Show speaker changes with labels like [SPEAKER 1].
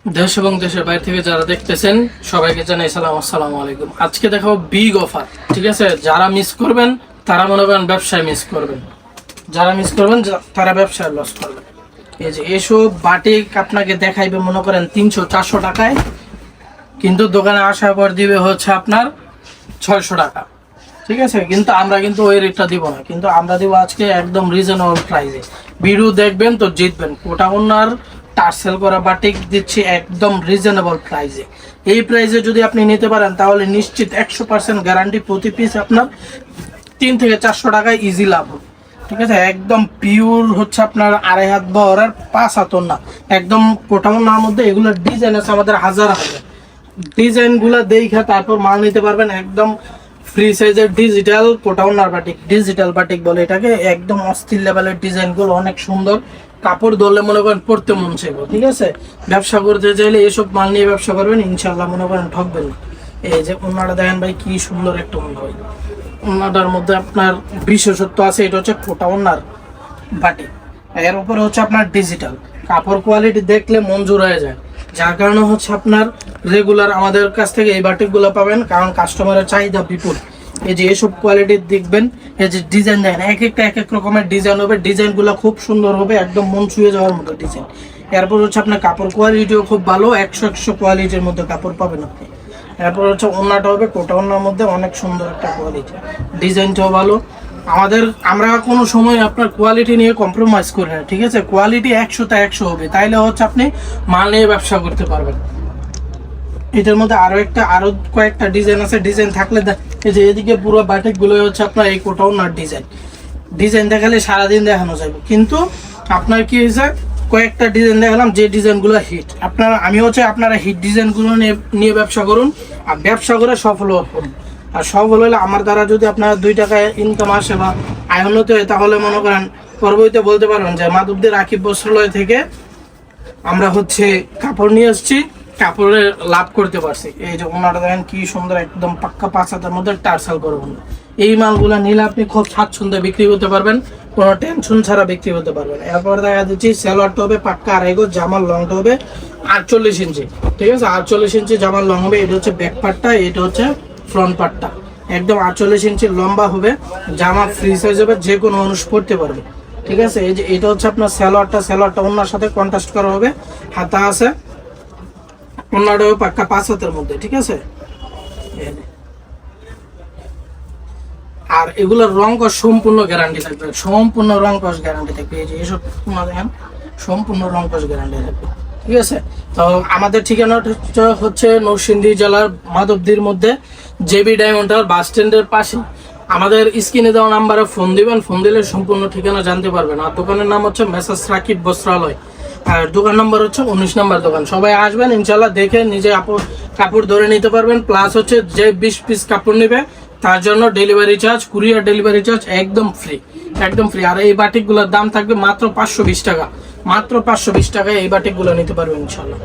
[SPEAKER 1] দেশ এবং দেশের বাইরে থেকে যারা দেখতেছেন সবাইকে জানাই আসসালামু আলাইকুম। আজকে দেখাবো বিগ অফার, ঠিক আছে? যারা মিস করবেন তারা মনে করেন ব্যবসায় মিস করবেন, যারা মিস করবেন তারা ব্যবসায় লস করবেন। এই যে এসব বাটিক আপনাকে দেখাইবে মনে করেন 300-400 টাকায়, কিন্তু দোকানে আসার পর দিবে হচ্ছে আপনার 600 টাকা, ঠিক আছে? কিন্তু আমরা কিন্তু ওই রেটটা দিব না, কিন্তু আমরা দিব আজকে একদম রিজনেবল প্রাইসে। ভিডিও দেখবেন তো জিতবেন। কোটা ওনার টার্সেল করা বাটিক দিচ্ছি একদম রিজনেবল প্রাইসে। এই প্রাইসে যদি আপনি নিতে পারেন তাহলে নিশ্চিত 100% গ্যারান্টি প্রতি পিস আপনার 3 থেকে 400 টাকায় ইজি লাভ হবে, ঠিক আছে? একদম পিওর হচ্ছে আপনার 2.5 হাত বহর আর 5 হাতর না, একদম কোটা ওনার মধ্যে এগুলোর ডিজাইন আছে আমাদের হাজার হাজার। ডিজাইনগুলো দেখে তারপর মাল নিতে পারবেন। একদম ফ্রি সাইজের ডিজিটাল কোটা ওনার বাটিক, ডিজিটাল বাটিক বলে এটাকে। একদম অস্থির লেভেলের ডিজাইনগুলো অনেক সুন্দর, কাপড় ধরলে মনে করেন পড়তে মন চাইবো, ঠিক আছে? ব্যবসা করতে চাইলে এসব মাল নিয়ে ব্যবসা করবেন, ইনশাল্লাহ মনে করেন ঠকবেন না। এই যে ওনাটা দেখেন ভাই, কি সুন্দর একটা ওনা ভাই। ওনাটার মধ্যে আপনার বিশেষত্ব আছে, এটা হচ্ছে কোটা ওনার বাটিক, এর উপরে হচ্ছে আপনার ডিজিটাল। কাপড় কোয়ালিটি দেখলে মঞ্জুর হয়ে যায়, যার কারণে হচ্ছে আপনার রেগুলার আমাদের কাছ থেকে এই বাটিকগুলো পাবেন, কারণ কাস্টমারের চাহিদা বিপুল। এই যে এসব কোয়ালিটির দেখবেন, এই যে ডিজাইন দেখেন, এক এক রকমের ডিজাইন হবে, ডিজাইনগুলো খুব সুন্দর হবে, একদম মন ছুঁয়ে যাওয়ার মতো ডিজাইন। এরপর হচ্ছে আপনার কাপড় কোয়ালিটিও খুব ভালো, 100 কোয়ালিটির মধ্যে কাপড় পাবেন আপনি। এরপর হচ্ছে ওড়নাটা হবে কোটা ওড়নার মধ্যে অনেক সুন্দর একটা কোয়ালিটি, ডিজাইনটাও ভালো। আমরা কোনো সময় আপনার কোয়ালিটি নিয়ে কম্প্রোমাইজ করি না, ঠিক আছে? কোয়ালিটি 100তে 100 হবে, তাইলে হচ্ছে আপনি মাল নিয়ে ব্যবসা করতে পারবেন। এটার মধ্যে আরো কয়েকটা ডিজাইন আছে, ডিজাইন থাকলে এই যে এদিকে পুরো বাটিক গুলো হচ্ছে আপনার এই কোটা ওড়নার ডিজাইন দেখালে সারাদিন দেখানো যাবে, কিন্তু আপনার কি হয়েছে, কয়েকটা ডিজাইন দেখালাম যে ডিজাইনগুলো হিট। আপনারা হিট ডিজাইনগুলো নিয়ে ব্যবসা করুন, আর ব্যবসা করে সফল করুন। আর সফল হলে আমার দ্বারা যদি আপনার 2 টাকায় ইনকাম আসে বা আয় উন্নতি হয়, তাহলে মনে করেন পরবর্তীতে বলতে পারবেন যে মাধবদের রাকিব বস্ত্রালয় থেকে আমরা হচ্ছে কাপড় নিয়ে আসছি, কাপড়ে লাভ করতে পারছি। এই যে ওনারা দেখেন কি সুন্দর, একদম পাক্কা 5 হাতের মধ্যে টার্সাল করবেন। এই মালগুলো নিলে আপনি খুব স্বাচ্ছন্দ্যে বিক্রি করতে পারবেন, কোনো টেনশন ছাড়া বিক্রি করতে পারবেন। এরপর দেখা যাচ্ছে সালোয়ারটা হবে পাক্কা 2.5 গজ, জামার লংটা হবে 48 ইঞ্চি, ঠিক আছে? 48 ইঞ্চি জামার লং হবে। এটা হচ্ছে ব্যাক পার্টটা, এটা হচ্ছে ফ্রন্ট পার্টটা। একদম 48 ইঞ্চি লম্বা হবে, জামা ফ্রি সাইজ হবে, যে কোনো মানুষ পরতে পারবে, ঠিক আছে? এই যে এটা হচ্ছে আপনার সালোয়ারটা অন্যার সাথে কন্ট্রাস্ট করা হবে, হাতা আছে, অন্যটাও পাক্কা 5 হাতের মধ্যে, ঠিক আছে? আর এগুলোর রং কস সম্পূর্ণ গ্যারান্টি থাকবে, সম্পূর্ণ রং কস গ্যারান্টি থাকবে। এই যে এসব দেখেন, সম্পূর্ণ রং কস গ্যারান্টি থাকবে, ঠিক আছে? তো আমাদের ঠিকানাটা হচ্ছে নরসিংদী জেলার মাধবদীর মধ্যে জেবি ডায়মন্ড টাওয়ার বাস স্ট্যান্ডের পাশে। আমাদের স্ক্রিনে দেওয়া নাম্বারে ফোন দিবেন, ফোন দিলে সম্পূর্ণ ঠিকানা জানতে পারবেন। আর দোকানের নাম হচ্ছে মেসার্স রাকিব বস্ত্রালয়, আর দোকান নম্বর হচ্ছে 19 নম্বর দোকান। সবাই আসবেন, ইনশাল্লাহ দেখে নিজে কাপড় ধরে নিতে পারবেন। প্লাস হচ্ছে যে 20 পিস কাপড় নেবে তার জন্য delivery charge, courier delivery charge একদম ফ্রি, একদম ফ্রি। আর এই বাটিকগুলোর দাম থাকবে মাত্র 520 টাকা, মাত্র 520 টাকায় এই বাটিকগুলো নিতে পারবেন ইনশাল্লাহ।